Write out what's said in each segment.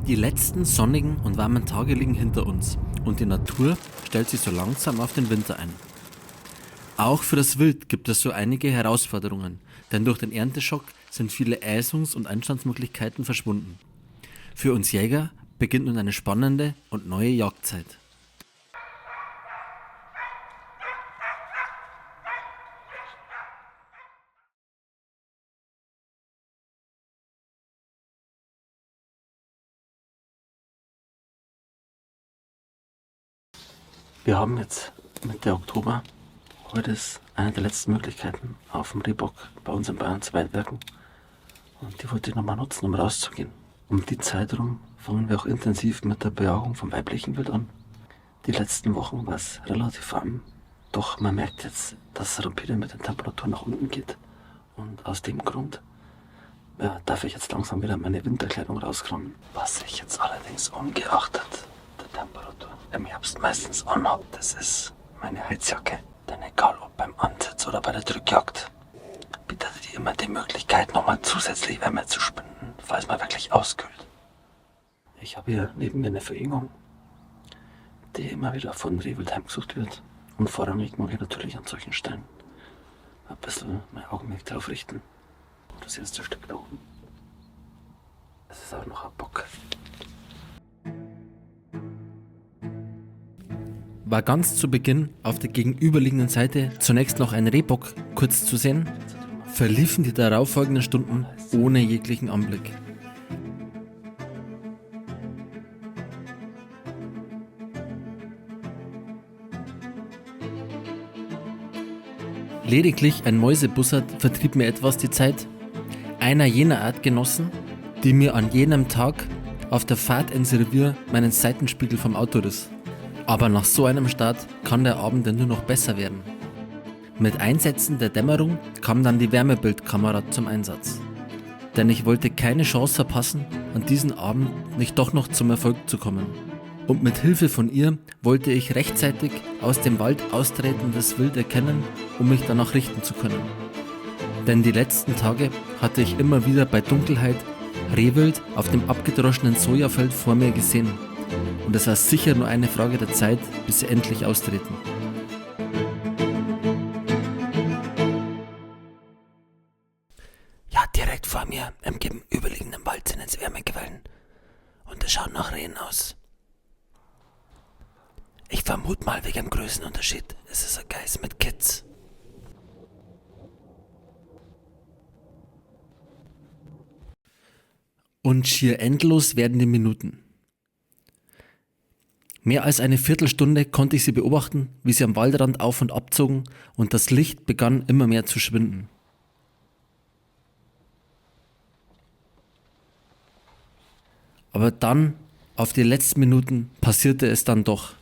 Die letzten sonnigen und warmen Tage liegen hinter uns und die Natur stellt sich so langsam auf den Winter ein. Auch für das Wild gibt es so einige Herausforderungen, denn durch den Ernteschock sind viele Äsungs- und Einstandsmöglichkeiten verschwunden. Für uns Jäger beginnt nun eine spannende und neue Jagdzeit. Wir haben jetzt Mitte Oktober. Heute ist eine der letzten Möglichkeiten auf dem Rehbock bei uns in Bayern zu Weidwerken. Und die wollte ich nochmal nutzen, um rauszugehen. Um die Zeit rum fangen wir auch intensiv mit der Bejagung vom weiblichen Wild an. Die letzten Wochen war es relativ warm. Doch man merkt jetzt, dass es rapide mit den Temperaturen nach unten geht. Und aus dem Grund darf ich jetzt langsam wieder meine Winterkleidung rauskramen. Was ich jetzt allerdings ungeachtet der Temperatur im Herbst meistens anhabe, das ist meine Heizjacke. Denn egal ob beim Ansitz oder bei der Drückjagd, bietet die immer die Möglichkeit, nochmal zusätzlich Wärme zu spenden, falls man wirklich auskühlt. Ich habe hier neben mir eine Verengung, die immer wieder von Rehwild heimgesucht wird. Und vorrangig mag ich natürlich an solchen Stellen ein bisschen mein Augenmerk drauf richten. Das erste Stück da oben. Das ist auch noch ein Bock. War ganz zu Beginn auf der gegenüberliegenden Seite zunächst noch ein Rehbock kurz zu sehen, verliefen die darauffolgenden Stunden ohne jeglichen Anblick. Lediglich ein Mäusebussard vertrieb mir etwas die Zeit. Einer jener Artgenossen, die mir an jenem Tag auf der Fahrt ins Revier meinen Seitenspiegel vom Auto riss. Aber nach so einem Start kann der Abend ja nur noch besser werden. Mit Einsetzen der Dämmerung kam dann die Wärmebildkamera zum Einsatz. Denn ich wollte keine Chance verpassen, an diesem Abend nicht doch noch zum Erfolg zu kommen. Und mit Hilfe von ihr wollte ich rechtzeitig aus dem Wald austretendes Wild erkennen, um mich danach richten zu können. Denn die letzten Tage hatte ich immer wieder bei Dunkelheit Rehwild auf dem abgedroschenen Sojafeld vor mir gesehen. Und es war sicher nur eine Frage der Zeit, bis sie endlich austreten. Ja, direkt vor mir im gegenüberliegenden Wald sind jetzt Wärmequellen. Und es schaut nach Rehen aus. Ich vermute mal wegen dem Größenunterschied. Es ist ein Geiß mit Kids. Und schier endlos werden die Minuten. Mehr als eine Viertelstunde konnte ich sie beobachten, wie sie am Waldrand auf und abzogen und das Licht begann immer mehr zu schwinden. Aber dann, auf die letzten Minuten, passierte es dann doch.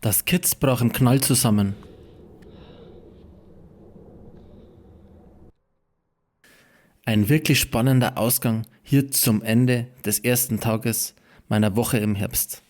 Das Kids brach im Knall zusammen. Ein wirklich spannender Ausgang hier zum Ende des ersten Tages meiner Woche im Herbst.